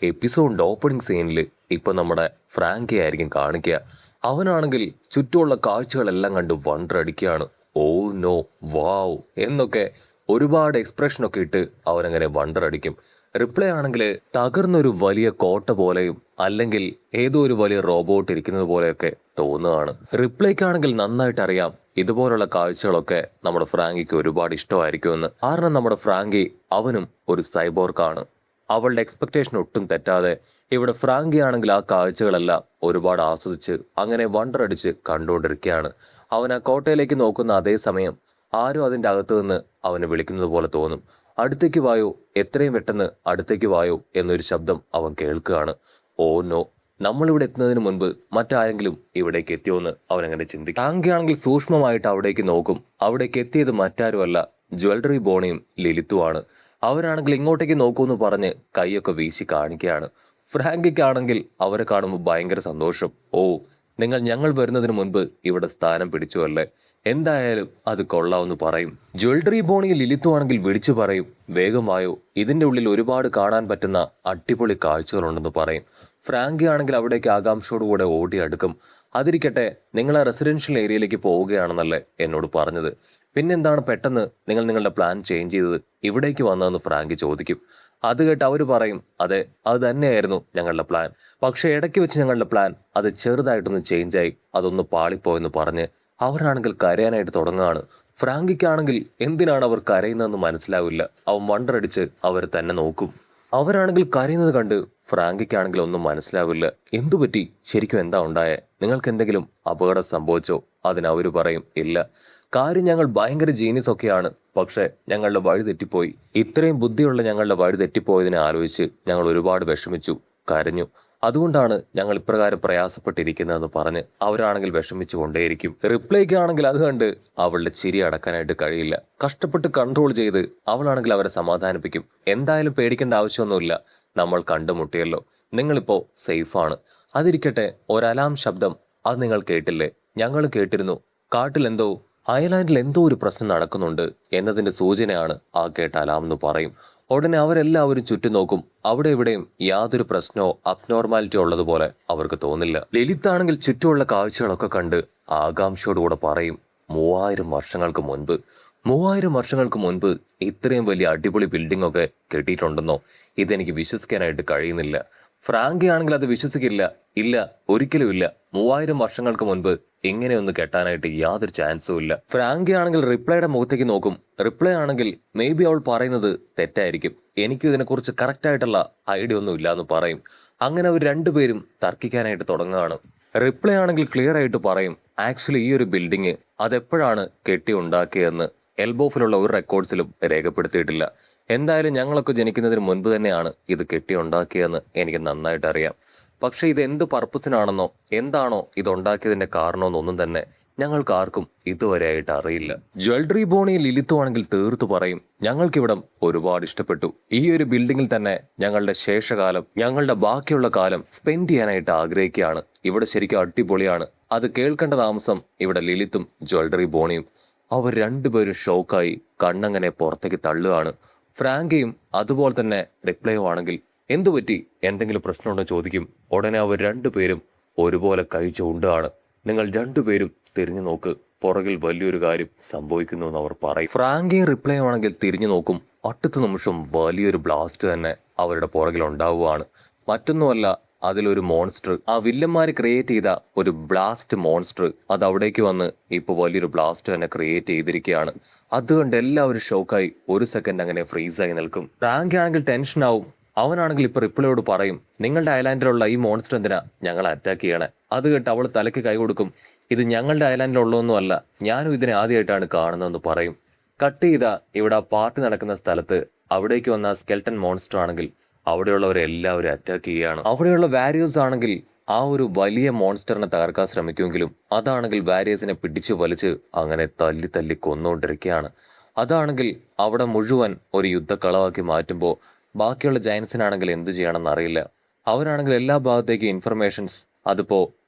എപ്പിസോഡിന്റെ opening സീനിൽ ഇപ്പൊ നമ്മുടെ ഫ്രാങ്കി ആയിരിക്കും കാണിക്കുക. അവനാണെങ്കിൽ ചുറ്റുമുള്ള കാഴ്ചകളെല്ലാം കണ്ട് വണ്ടർ അടിക്കുകയാണ്. ഓ നോ, വാവ് എന്നൊക്കെ ഒരുപാട് എക്സ്പ്രഷനൊക്കെ ഇട്ട് അവനങ്ങനെ വണ്ടർ അടിക്കും. റിപ്ലൈ ആണെങ്കിൽ തകർന്നൊരു വലിയ കോട്ട പോലെയും അല്ലെങ്കിൽ ഏതോ ഒരു വലിയ റോബോട്ട് ഇരിക്കുന്നത് പോലെയൊക്കെ തോന്നുകയാണ്. റിപ്ലൈക്കാണെങ്കിൽ നന്നായിട്ട് അറിയാം ഇതുപോലുള്ള കാഴ്ചകളൊക്കെ നമ്മുടെ ഫ്രാങ്കിക്ക് ഒരുപാട് ഇഷ്ടമായിരിക്കുമെന്ന്. കാരണം നമ്മുടെ ഫ്രാങ്കി അവനും ഒരു സൈബോർക്കാണ്. അവളുടെ എക്സ്പെക്ടേഷൻ ഒട്ടും തെറ്റാതെ ഇവിടെ ഫ്രാങ്കി ആണെങ്കിൽ ആ കാഴ്ചകളെല്ലാം ഒരുപാട് ആസ്വദിച്ച് അങ്ങനെ വണ്ടർ അടിച്ച് കണ്ടുകൊണ്ടിരിക്കുകയാണ്. അവൻ ആ കോട്ടയിലേക്ക് നോക്കുന്ന അതേ സമയം ആരും അതിൻ്റെ അകത്തു നിന്ന് അവന് വിളിക്കുന്നത് പോലെ തോന്നും. അടുത്തേക്ക് വായോ, എത്രയും പെട്ടെന്ന് അടുത്തേക്ക് വായോ എന്നൊരു ശബ്ദം അവൻ കേൾക്കുകയാണ്. ഓ നോ, നമ്മളിവിടെ എത്തുന്നതിന് മുൻപ് മറ്റാരെങ്കിലും ഇവിടേക്ക് എത്തിയോന്ന് അവനങ്ങനെ ചിന്തിക്കും. ഫ്രാങ്കി ആണെങ്കിൽ സൂക്ഷ്മമായിട്ട് അവിടേക്ക് നോക്കും. അവിടേക്ക് എത്തിയത് മറ്റാരുമല്ല, ജ്വല്ലറി ബോണിയും ലിലിത്തുമാണ്. അവരാണെങ്കിൽ ഇങ്ങോട്ടേക്ക് നോക്കൂന്ന് പറഞ്ഞ് കൈയൊക്കെ വീശി കാണിക്കുകയാണ്. ഫ്രാങ്കിക്കാണെങ്കിൽ അവരെ കാണുമ്പോൾ ഭയങ്കര സന്തോഷം. ഓ, ഞങ്ങൾ വരുന്നതിന് മുൻപ് ഇവിടെ സ്ഥാനം പിടിച്ചു അല്ലേ, എന്തായാലും അത് കൊള്ളാമെന്ന് പറയും. ജ്വല്ലറി ബോണി ലിലിത്തുവാണെങ്കിൽ വിളിച്ചു പറയും, വേഗം വായോ, ഇതിൻ്റെ ഉള്ളിൽ ഒരുപാട് കാണാൻ പറ്റുന്ന അടിപൊളി കാഴ്ചകളുണ്ടെന്ന് പറയും. ഫ്രാങ്കി ആണെങ്കിൽ അവിടേക്ക് ആകാംക്ഷയോടുകൂടെ ഓടി അടുക്കും. അതിരിക്കട്ടെ, നിങ്ങൾ ആ റെസിഡൻഷ്യൽ ഏരിയയിലേക്ക് പോവുകയാണെന്നല്ലേ എന്നോട് പറഞ്ഞത്, പിന്നെന്താണ് പെട്ടെന്ന് നിങ്ങൾ നിങ്ങളുടെ പ്ലാൻ ചേഞ്ച് ചെയ്തത്, ഇവിടേക്ക് വന്നതെന്ന് ഫ്രാങ്കി ചോദിക്കും. അത് കേട്ട് അവർ പറയും, അതെ, അത് തന്നെയായിരുന്നു ഞങ്ങളുടെ പ്ലാൻ. പക്ഷേ ഇടയ്ക്ക് വെച്ച് ഞങ്ങളുടെ പ്ലാൻ അത് ചെറുതായിട്ടൊന്ന് ചേഞ്ചായി, അതൊന്ന് പാളിപ്പോയെന്ന് പറഞ്ഞ് അവരാണെങ്കിൽ കരയാനായിട്ട് തുടങ്ങുകയാണ്. ഫ്രാങ്കിക്കാണെങ്കിൽ എന്തിനാണ് അവർ കരയുന്നതെന്ന് മനസ്സിലാവില്ല. അവൻ വണ്ടറടിച്ച് അവർ തന്നെ നോക്കും. അവരാണെങ്കിൽ കരയുന്നത് കണ്ട് ഫ്രാങ്കിക്കാണെങ്കിൽ ഒന്നും മനസ്സിലാവില്ല. എന്തുപറ്റി, ശരിക്കും എന്താ ഉണ്ടായേ, നിങ്ങൾക്ക് എന്തെങ്കിലും അപകടം സംഭവിച്ചോ? അതിനവർ പറയും, ഇല്ല, കാര്യം ഞങ്ങൾ ഭയങ്കര ജീനിയസ് ഒക്കെയാണ്, പക്ഷെ ഞങ്ങളുടെ വഴി തെറ്റിപ്പോയി. ഇത്രയും ബുദ്ധിയുള്ള ഞങ്ങളുടെ വഴി തെറ്റിപ്പോയതിനെ ആലോചിച്ച് ഞങ്ങൾ ഒരുപാട് വിഷമിച്ചു, കരഞ്ഞു. അതുകൊണ്ടാണ് ഞങ്ങൾ ഇപ്രകാരം പ്രയാസപ്പെട്ടിരിക്കുന്നതെന്ന് പറഞ്ഞ് അവരാണെങ്കിൽ വിഷമിച്ചു കൊണ്ടേയിരിക്കും. റിപ്ലൈക്കാണെങ്കിൽ അത് കണ്ട് അവളുടെ ചിരി അടക്കാനായിട്ട് കഴിയില്ല. കഷ്ടപ്പെട്ട് കൺട്രോൾ ചെയ്ത് അവളാണെങ്കിൽ അവരെ സമാധാനിപ്പിക്കും. എന്തായാലും പേടിക്കേണ്ട ആവശ്യമൊന്നുമില്ല, നമ്മൾ കണ്ടുമുട്ടിയല്ലോ, നിങ്ങളിപ്പോൾ സേഫാണ്. അതിരിക്കട്ടെ, ഒരലാം ശബ്ദം അത് നിങ്ങൾ കേട്ടില്ലേ? ഞങ്ങൾ കേട്ടിരുന്നു. കാട്ടിലെന്തോ, അയർലാൻഡിൽ എന്തോ ഒരു പ്രശ്നം നടക്കുന്നുണ്ട് എന്നതിന്റെ സൂചനയാണ് ആ കേട്ട അലാം എന്ന് പറയും. ഉടനെ അവരെല്ലാവരും ചുറ്റും നോക്കും. അവിടെ ഇവിടെയും യാതൊരു പ്രശ്നമോ അബ്നോർമാലിറ്റിയോ ഉള്ളതുപോലെ അവർക്ക് തോന്നില്ല. ലളിതാണെങ്കിൽ ചുറ്റുമുള്ള കാഴ്ചകളൊക്കെ കണ്ട് ആകാംക്ഷയോടുകൂടെ പറയും, 3000 വർഷങ്ങൾക്ക് മുൻപ് ഇത്രയും വലിയ അടിപൊളി ബിൽഡിംഗ് ഒക്കെ കെട്ടിയിട്ടുണ്ടെന്നോ? ഇതെനിക്ക് വിശ്വസിക്കാനായിട്ട് കഴിയുന്നില്ല. ഫ്രാങ്കി ആണെങ്കിൽ അത് വിശ്വസിക്കില്ല. ഇല്ല, ഒരിക്കലും ഇല്ല, 3000 വർഷങ്ങൾക്ക് മുൻപ് ഇങ്ങനെയൊന്ന് കെട്ടാനായിട്ട് യാതൊരു ചാൻസും ഇല്ല. ഫ്രാങ്കി ആണെങ്കിൽ റിപ്ലൈയുടെ മുഖത്തേക്ക് നോക്കും. റിപ്ലൈ ആണെങ്കിൽ മേ ബി അവൾ പറയുന്നത് തെറ്റായിരിക്കും, എനിക്കും ഇതിനെക്കുറിച്ച് കറക്റ്റായിട്ടുള്ള ഐഡിയ ഒന്നും ഇല്ല എന്ന് പറയും. അങ്ങനെ അവർ രണ്ടുപേരും തർക്കിക്കാനായിട്ട് തുടങ്ങുകയാണ്. റിപ്ലൈ ആണെങ്കിൽ ക്ലിയർ ആയിട്ട് പറയും, ആക്ച്വലി ഈ ഒരു ബിൽഡിങ് അതെപ്പോഴാണ് കെട്ടി ഉണ്ടാക്കിയതെന്ന് എൽബോഫിലുള്ള ഒരു റെക്കോർഡ്സിലും രേഖപ്പെടുത്തിയിട്ടില്ല. എന്തായാലും ഞങ്ങളൊക്കെ ജനിക്കുന്നതിന് മുൻപ് തന്നെയാണ് ഇത് കെട്ടി ഉണ്ടാക്കിയതെന്ന് എനിക്ക് നന്നായിട്ട് അറിയാം. പക്ഷേ ഇത് എന്ത് പർപ്പസിനാണെന്നോ എന്താണോ ഇതുണ്ടാക്കിയതിന്റെ കാരണമെന്നൊന്നും തന്നെ ഞങ്ങൾക്ക് ആർക്കും ഇതുവരെയായിട്ട് അറിയില്ല. ജ്വല്ലറി ബോണി ലിലിത്തുവാണെങ്കിൽ തീർത്തു പറയും, ഞങ്ങൾക്കിവിടം ഒരുപാട് ഇഷ്ടപ്പെട്ടു. ഈ ഒരു ബിൽഡിങ്ങിൽ തന്നെ ഞങ്ങളുടെ ശേഷകാലം, ഞങ്ങളുടെ ബാക്കിയുള്ള കാലം സ്പെൻഡ് ചെയ്യാനായിട്ട് ആഗ്രഹിക്കുകയാണ്. ഇവിടെ ശരിക്കും അടിപൊളിയാണ്. അത് കേൾക്കേണ്ട താമസം ഇവിടെ ലിലിത്തും ജ്വല്ലറി ബോണിയും അവർ രണ്ടുപേരും ഷോക്കായി കണ്ണങ്ങനെ പുറത്തേക്ക് തള്ളുകയാണ്. ഫ്രാങ്കിയും അതുപോലെ തന്നെ റിപ്ലൈയോ ആണെങ്കിൽ എന്തുപറ്റി, എന്തെങ്കിലും പ്രശ്നമുണ്ടോ ചോദിക്കും. ഉടനെ അവർ രണ്ടുപേരും ഒരുപോലെ കൈ ചൂണ്ടുകയാണ്. നിങ്ങൾ രണ്ടുപേരും തിരിഞ്ഞു നോക്ക്, പുറകിൽ വലിയൊരു കാര്യം സംഭവിക്കുന്നു എന്ന് അവർ പറയും. ഫ്രാങ്കിയും റിപ്ലൈയോ ആണെങ്കിൽ തിരിഞ്ഞു നോക്കും. അടുത്ത നിമിഷം വലിയൊരു ബ്ലാസ്റ്റ് തന്നെ അവരുടെ പുറകിൽ ഉണ്ടാവുകയാണ്. മറ്റൊന്നുമല്ല, അതിലൊരു മോൺസ്റ്റർ, ആ വില്ലന്മാര് ക്രിയേറ്റ് ചെയ്ത ഒരു ബ്ലാസ്റ്റ് മോൺസ്റ്റർ അത് അവിടേക്ക് വന്ന് ഇപ്പൊ വലിയൊരു ബ്ലാസ്റ്റ് തന്നെ ക്രിയേറ്റ് ചെയ്തിരിക്കുകയാണ്. അതുകൊണ്ട് എല്ലാവരും ഷോക്കായി ഒരു സെക്കൻഡ് അങ്ങനെ ഫ്രീസായി നിൽക്കും. ഫ്രാങ്കി ആണെങ്കിൽ ടെൻഷൻ ആവും. അവനാണെങ്കിൽ ഇപ്പൊ റിപ്ലൈയോട് പറയും, നിങ്ങളുടെ ഐലാൻഡിലുള്ള ഈ മോൺസ്റ്റർ എന്തിനാ ഞങ്ങളെ അറ്റാക്ക് ചെയ്യണേ? അത് കേട്ട് അവൾ തലയ്ക്ക് കൈ കൊടുക്കും. ഇത് ഞങ്ങളുടെ ഐലാൻഡിലുള്ളതൊന്നും അല്ല, ഞാനും ഇതിനെ ആദ്യമായിട്ടാണ് കാണുന്നതെന്ന് പറയും. കട്ട് ചെയ്ത ഇവിടെ പാർട്ടി നടക്കുന്ന സ്ഥലത്ത് അവിടേക്ക് വന്ന സ്കെൽട്ടൻ മോൺസ്റ്റർ ആണെങ്കിൽ അവിടെയുള്ളവരെല്ലാവരും അറ്റാക്ക് ചെയ്യുകയാണ്. അവിടെയുള്ള വാരിയേഴ്സ് ആണെങ്കിൽ ആ ഒരു വലിയ മോൺസ്റ്ററിനെ തകർക്കാൻ ശ്രമിക്കുമെങ്കിലും അതാണെങ്കിൽ വാരിയേഴ്സിനെ പിടിച്ചു വലിച്ച് അങ്ങനെ തല്ലി തല്ലി കൊന്നുകൊണ്ടിരിക്കുകയാണ്. അതാണെങ്കിൽ അവിടെ മുഴുവൻ ഒരു യുദ്ധക്കളമാക്കി മാറ്റുമ്പോൾ ബാക്കിയുള്ള ജയൻസിനാണെങ്കിൽ എന്ത് ചെയ്യണമെന്ന് അറിയില്ല. അവരാണെങ്കിൽ എല്ലാ ഭാഗത്തേക്കും ഇൻഫർമേഷൻസ് അതിപ്പോ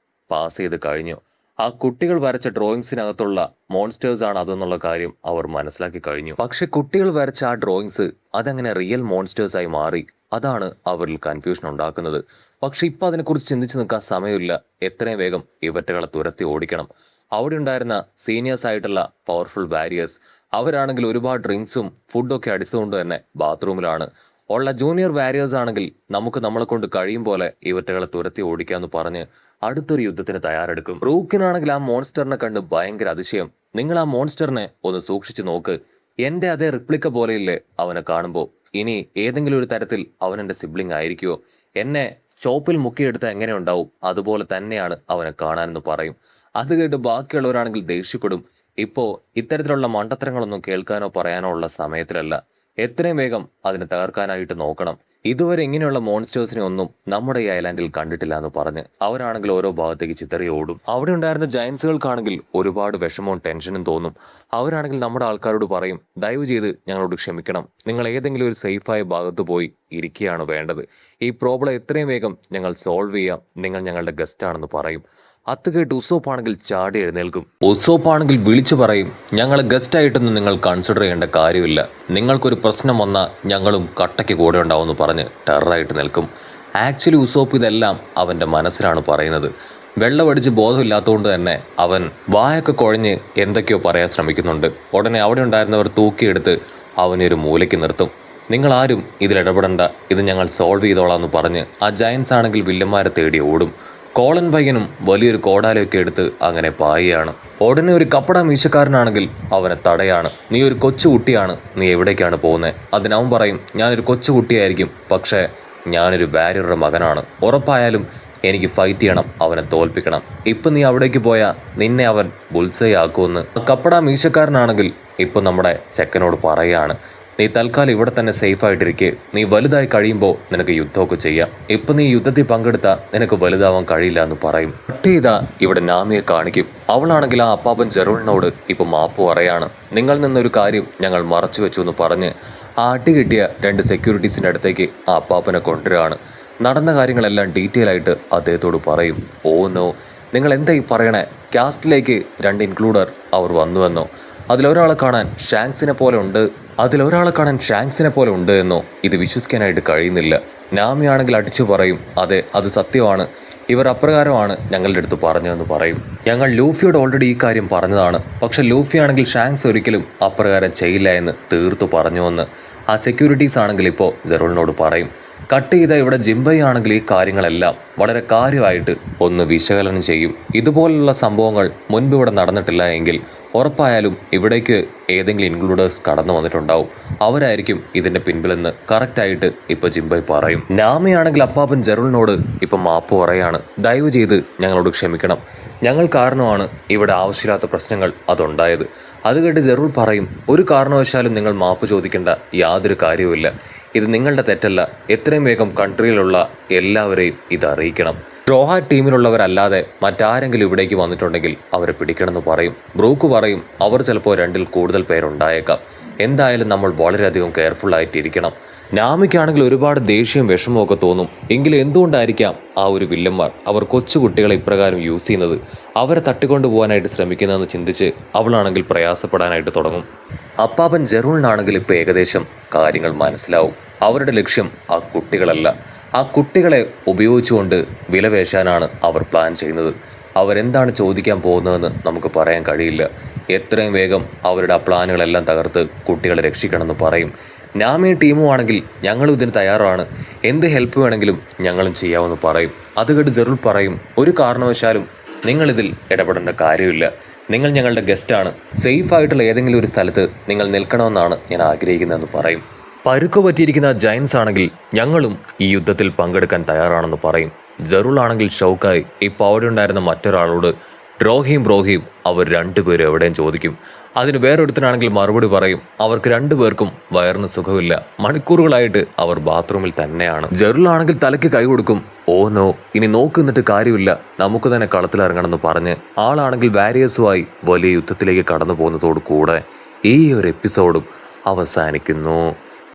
പാസ് ചെയ്ത് കഴിഞ്ഞു. ആ കുട്ടികൾ വരച്ച ഡ്രോയിങ്സിനകത്തുള്ള മോൺസ്റ്റേഴ്സ് ആണ് അതെന്നുള്ള കാര്യം അവർ മനസ്സിലാക്കി കഴിഞ്ഞു. പക്ഷെ കുട്ടികൾ വരച്ച ആ ഡ്രോയിങ്സ് അതങ്ങനെ റിയൽ മോൺസ്റ്റേഴ്സ് ആയി മാറി. അതാണ് അവരിൽ കൺഫ്യൂഷൻ ഉണ്ടാക്കുന്നത്. പക്ഷെ ഇപ്പം അതിനെക്കുറിച്ച് ചിന്തിച്ച് നിൽക്കാൻ സമയമില്ല. എത്രയും വേഗം ഇവറ്റകളെ തുരത്തി ഓടിക്കണം. അവിടെ ഉണ്ടായിരുന്ന സീനിയേഴ്സ് ആയിട്ടുള്ള പവർഫുൾ വാരിയേഴ്സ് അവരാണെങ്കിൽ ഒരുപാട് ഡ്രിങ്ക്സും ഫുഡൊക്കെ അടിച്ചുകൊണ്ട് തന്നെ ബാത്റൂമിലാണ് ഉള്ള. ജൂനിയർ വാരിയേഴ്സ് ആണെങ്കിൽ നമുക്ക് നമ്മളെ കൊണ്ട് കഴിയും പോലെ ഇവറ്റകളെ തുരത്തി ഓടിക്കാന്ന് പറഞ്ഞ് അടുത്തൊരു യുദ്ധത്തിന് തയ്യാറെടുക്കും. ബ്രൂക്കിനാണെങ്കിൽ ആ മോൺസ്റ്ററിനെ കണ്ട് ഭയങ്കര അതിശയം. നിങ്ങൾ ആ മോൺസ്റ്ററിനെ ഒന്ന് സൂക്ഷിച്ചു നോക്ക്. എന്റെ അതേ റിപ്ലിക്ക പോലെയില്ലേ അവനെ കാണുമ്പോൾ. ഇനി ഏതെങ്കിലും ഒരു തരത്തിൽ അവൻ എന്റെ സിബ്ലിംഗ് ആയിരിക്കുമോ? എന്നെ ചോപ്പിൽ മുക്കിയെടുത്ത എങ്ങനെ ഉണ്ടാവും അതുപോലെ തന്നെയാണ് അവനെ കാണാനെന്ന് പറയും. അത് കേട്ട് ബാക്കിയുള്ളവരാണെങ്കിൽ ദേഷ്യപ്പെടും. ഇപ്പോ ഇത്തരത്തിലുള്ള മണ്ടത്തരങ്ങളൊന്നും കേൾക്കാനോ പറയാനോ ഉള്ള സമയത്തിലല്ല. എത്രയും വേഗം അതിനെ തകർക്കാനായിട്ട് നോക്കണം. ഇതുവരെ ഇങ്ങനെയുള്ള മോൺസ്റ്റേഴ്സിനെ ഒന്നും നമ്മുടെ ഈ ഐലാൻഡിൽ കണ്ടിട്ടില്ല എന്ന് പറഞ്ഞ് അവരാണെങ്കിൽ ഓരോ ഭാഗത്തേക്ക് ചിതറി ഓടും. അവിടെ ഉണ്ടായിരുന്ന ജയൻസുകൾക്കാണെങ്കിൽ ഒരുപാട് വിഷമവും ടെൻഷനും തോന്നും. അവരാണെങ്കിൽ നമ്മുടെ ആൾക്കാരോട് പറയും, ദയവ് ചെയ്ത് ഞങ്ങളോട് ക്ഷമിക്കണം, നിങ്ങൾ ഏതെങ്കിലും ഒരു സേഫായ ഭാഗത്ത് പോയി ഇരിക്കുകയാണ് വേണ്ടത്. ഈ പ്രോബ്ലം എത്രയും വേഗം ഞങ്ങൾ സോൾവ് ചെയ്യാം, നിങ്ങൾ ഞങ്ങളുടെ ഗസ്റ്റ് ആണെന്ന് പറയും. അത് കേട്ട് ഉസോപ്പ് ആണെങ്കിൽ ചാടി എഴുന്നേൽക്കും. ഉസോപ്പ് ആണെങ്കിൽ വിളിച്ചു പറയും, ഞങ്ങളെ ഗസ്റ്റായിട്ടൊന്നും നിങ്ങൾ കൺസിഡർ ചെയ്യേണ്ട കാര്യമില്ല, നിങ്ങൾക്കൊരു പ്രശ്നം വന്നാൽ ഞങ്ങളും കട്ടയ്ക്ക് കൂടെ ഉണ്ടാവുമെന്ന് പറഞ്ഞ് ടെററായിട്ട് നിൽക്കും. ആക്ച്വലി ഉസോപ്പ് ഇതെല്ലാം അവൻ്റെ മനസ്സിലാണ് പറയുന്നത്. വെള്ളമടിച്ച് ബോധമില്ലാത്തതുകൊണ്ട് തന്നെ അവൻ വായൊക്കെ കുഴഞ്ഞ് എന്തൊക്കെയോ പറയാൻ ശ്രമിക്കുന്നുണ്ട്. ഉടനെ അവിടെ ഉണ്ടായിരുന്നവർ തൂക്കിയെടുത്ത് അവനെ ഒരു മൂലയ്ക്ക് നിർത്തും. നിങ്ങളാരും ഇതിലിടപെടണ്ട, ഇത് ഞങ്ങൾ സോൾവ് ചെയ്തോളാം എന്ന് പറഞ്ഞ് ആ ജയൻസ് ആണെങ്കിൽ വില്ലന്മാരെ തേടി ഓടും. കോളൻ പയ്യനും വലിയൊരു കോടാലയൊക്കെ എടുത്ത് അങ്ങനെ പായുകയാണ്. ഉടനെ ഒരു കപ്പട മീശക്കാരനാണെങ്കിൽ അവനെ തടയാണ്. നീ ഒരു കൊച്ചുകുട്ടിയാണ്, നീ എവിടേക്കാണ് പോകുന്നത്? അതിനവൻ പറയും, ഞാനൊരു കൊച്ചുകുട്ടിയായിരിക്കും, പക്ഷേ ഞാനൊരു വാരിയറുടെ മകനാണ്. ഉറപ്പായാലും എനിക്ക് ഫൈറ്റ് ചെയ്യണം, അവനെ തോൽപ്പിക്കണം. ഇപ്പം നീ അവിടേക്ക് പോയാൽ നിന്നെ അവൻ ബുൾസൈ ആക്കുമെന്ന്. കപ്പട മീശക്കാരനാണെങ്കിൽ ഇപ്പം നമ്മുടെ ചെക്കനോട് പറയുകയാണ്, നീ തൽക്കാലം ഇവിടെ തന്നെ സേഫായിട്ടിരിക്കെ, നീ വലുതായി കഴിയുമ്പോൾ നിനക്ക് യുദ്ധമൊക്കെ ചെയ്യാം. ഇപ്പം നീ യുദ്ധത്തിൽ പങ്കെടുത്താൽ നിനക്ക് വലുതാവാൻ കഴിയില്ല എന്ന് പറയും. കട്ട് ചെയ്താ ഇവിടെ നാമിയെ കാണിക്കും. അവളാണെങ്കിൽ ആ അപ്പാപ്പൻ ജെറോളിനോട് ഇപ്പം മാപ്പ് പറയാണ്. നിങ്ങൾ നിന്നൊരു കാര്യം ഞങ്ങൾ മറച്ചു വെച്ചു എന്ന് പറഞ്ഞ് ആ അടി കിട്ടിയ 2 സെക്യൂരിറ്റീസിൻ്റെ അടുത്തേക്ക് ആ അപ്പാപ്പനെ കൊണ്ടുവരികയാണ്. നടന്ന കാര്യങ്ങളെല്ലാം ഡീറ്റെയിൽ ആയിട്ട് അദ്ദേഹത്തോട് പറയും. ഓ നോ, നിങ്ങൾ എന്താ ഈ പറയണേ? കാസ്റ്റിലേക്ക് 2 ഇൻക്ലൂഡർ അവർ വന്നുവെന്നോ? അതിലൊരാളെ കാണാൻ ഷാങ്സിനെ പോലെ ഉണ്ട് എന്നോ? ഇത് വിശ്വസിക്കാനായിട്ട് കഴിയുന്നില്ല. നാമിയാണെങ്കിൽ അടിച്ചു പറയും, അതെ അത് സത്യമാണ്, ഇവർ അപ്രകാരമാണ് ഞങ്ങളുടെ അടുത്ത് പറഞ്ഞതെന്ന് പറയും. ഞങ്ങൾ ലൂഫിയോട് ഓൾറെഡി ഈ കാര്യം പറഞ്ഞതാണ്, പക്ഷെ ലൂഫി ആണെങ്കിൽ ഷാങ്സ് ഒരിക്കലും അപ്രകാരം ചെയ്യില്ല എന്ന് തീർത്തു പറഞ്ഞുവെന്ന് ആ സെക്യൂരിറ്റീസ് ആണെങ്കിൽ ഇപ്പോൾ ജെറോളിനോട് പറയും. കട്ട് ചെയ്ത ഇവിടെ ജിംബൈ ആണെങ്കിൽ ഈ കാര്യങ്ങളെല്ലാം വളരെ കാര്യമായിട്ട് ഒന്ന് വിശകലനം ചെയ്യും. ഇതുപോലുള്ള സംഭവങ്ങൾ മുൻപ് ഇവിടെ നടന്നിട്ടില്ല എങ്കിൽ ഉറപ്പായാലും ഇവിടേക്ക് ഏതെങ്കിലും ഇൻക്ലൂഡേഴ്സ് കടന്നു വന്നിട്ടുണ്ടാവും, അവരായിരിക്കും ഇതിൻ്റെ പിൻപിലെന്ന് കറക്റ്റായിട്ട് ഇപ്പോൾ ജിംബൈ പറയും. നാമയാണെങ്കിൽ അപ്പാപ്പൻ ജെറോളിനോട് ഇപ്പം മാപ്പ് പറയാണ്, ദയവ് ചെയ്ത് ഞങ്ങളോട് ക്ഷമിക്കണം, ഞങ്ങൾ കാരണമാണ് ഇവിടെ ആവശ്യമില്ലാത്ത പ്രശ്നങ്ങൾ അതുണ്ടായത്. അത് കേട്ട് ജെറോൾ പറയും, ഒരു കാരണവശാലും നിങ്ങൾ മാപ്പ് ചോദിക്കേണ്ട യാതൊരു കാര്യവുമില്ല, ഇത് നിങ്ങളുടെ തെറ്റല്ല, എത്രയും വേഗം കൺട്രിയിലുള്ള എല്ലാവരെയും ഇത് അറിയിക്കണം. റോഹ ടീമിലുള്ളവരല്ലാതെ മറ്റാരെങ്കിലും ഇവിടേക്ക് വന്നിട്ടുണ്ടെങ്കിൽ അവരെ പിടിക്കണമെന്ന് പറയും. ബ്രൂക്ക് പറയും, അവർ ചിലപ്പോൾ 2ൽ കൂടുതൽ പേരുണ്ടായേക്കാം, എന്തായാലും നമ്മൾ വളരെയധികം കെയർഫുൾ ആയിട്ടിരിക്കണം. നാമിക്കാണെങ്കിൽ ഒരുപാട് ദേഷ്യവും വിഷമവും ഒക്കെ തോന്നും. എങ്കിലും എന്തുകൊണ്ടായിരിക്കാം ആ ഒരു വില്ലന്മാർ അവർ കൊച്ചുകുട്ടികളെ ഇപ്രകാരം യൂസ് ചെയ്യുന്നത്, അവരെ തട്ടിക്കൊണ്ടു പോകാനായിട്ട് ശ്രമിക്കുന്നതെന്ന് ചിന്തിച്ച് അവളാണെങ്കിൽ പ്രയാസപ്പെടാനായിട്ട് തുടങ്ങും. അപ്പാപ്പൻ ജെറോളിനാണെങ്കിൽ ഇപ്പോൾ ഏകദേശം കാര്യങ്ങൾ മനസ്സിലാവും. അവരുടെ ലക്ഷ്യം ആ കുട്ടികളല്ല, ആ കുട്ടികളെ ഉപയോഗിച്ചുകൊണ്ട് വിലപേശാനാണ് അവർ പ്ലാൻ ചെയ്യുന്നത്. അവരെന്താണ് ചോദിക്കാൻ പോകുന്നതെന്ന് നമുക്ക് പറയാൻ കഴിയില്ല. എത്രയും വേഗം അവരുടെ ആ പ്ലാനുകളെല്ലാം തകർത്ത് കുട്ടികളെ രക്ഷിക്കണമെന്ന് പറയും. നാമിയും ടീമും ആണെങ്കിൽ ഞങ്ങളും ഇതിന് തയ്യാറാണ്, എന്ത് ഹെൽപ്പ് വേണമെങ്കിലും ഞങ്ങളും ചെയ്യാമെന്ന് പറയും. അത് കേട്ട് ജെറോൾ പറയും, ഒരു കാരണവശാലും നിങ്ങളിതിൽ ഇടപെടേണ്ട കാര്യമില്ല, നിങ്ങൾ ഞങ്ങളുടെ ഗസ്റ്റാണ്, സേഫായിട്ടുള്ള ഏതെങ്കിലും ഒരു സ്ഥലത്ത് നിങ്ങൾ നിൽക്കണമെന്നാണ് ഞാൻ ആഗ്രഹിക്കുന്നതെന്ന് പറയും. പരുക്ക് പറ്റിയിരിക്കുന്ന ജയൻസ് ആണെങ്കിൽ ഞങ്ങളും ഈ യുദ്ധത്തിൽ പങ്കെടുക്കാൻ തയ്യാറാണെന്ന് പറയും. ജെറോൾ ആണെങ്കിൽ ഷൗക്കായി ഇപ്പോൾ അവിടെ ഉണ്ടായിരുന്ന മറ്റൊരാളോട് ബ്രോഹിം അവർ 2 പേരും എവിടെയും ചോദിക്കും. അതിന് വേറൊരുത്തനാണെങ്കിൽ മറുപടി പറയും, അവർക്ക് 2 പേർക്കും വയറിന് സുഖമില്ല, മണിക്കൂറുകളായിട്ട് അവർ ബാത്റൂമിൽ തന്നെയാണ്. ജെറോൾ ആണെങ്കിൽ തലയ്ക്ക് കൈ കൊടുക്കും. ഓ നോ, ഇനി നോക്കുന്നിട്ട് കാര്യമില്ല, നമുക്ക് തന്നെ കളത്തിലിറങ്ങണമെന്ന് പറഞ്ഞ് ആളാണെങ്കിൽ വാരിയേഴ്സുമായി വലിയ യുദ്ധത്തിലേക്ക് കടന്നു പോകുന്നതോടു കൂടെ ഈ ഒരു എപ്പിസോഡും അവസാനിക്കുന്നു.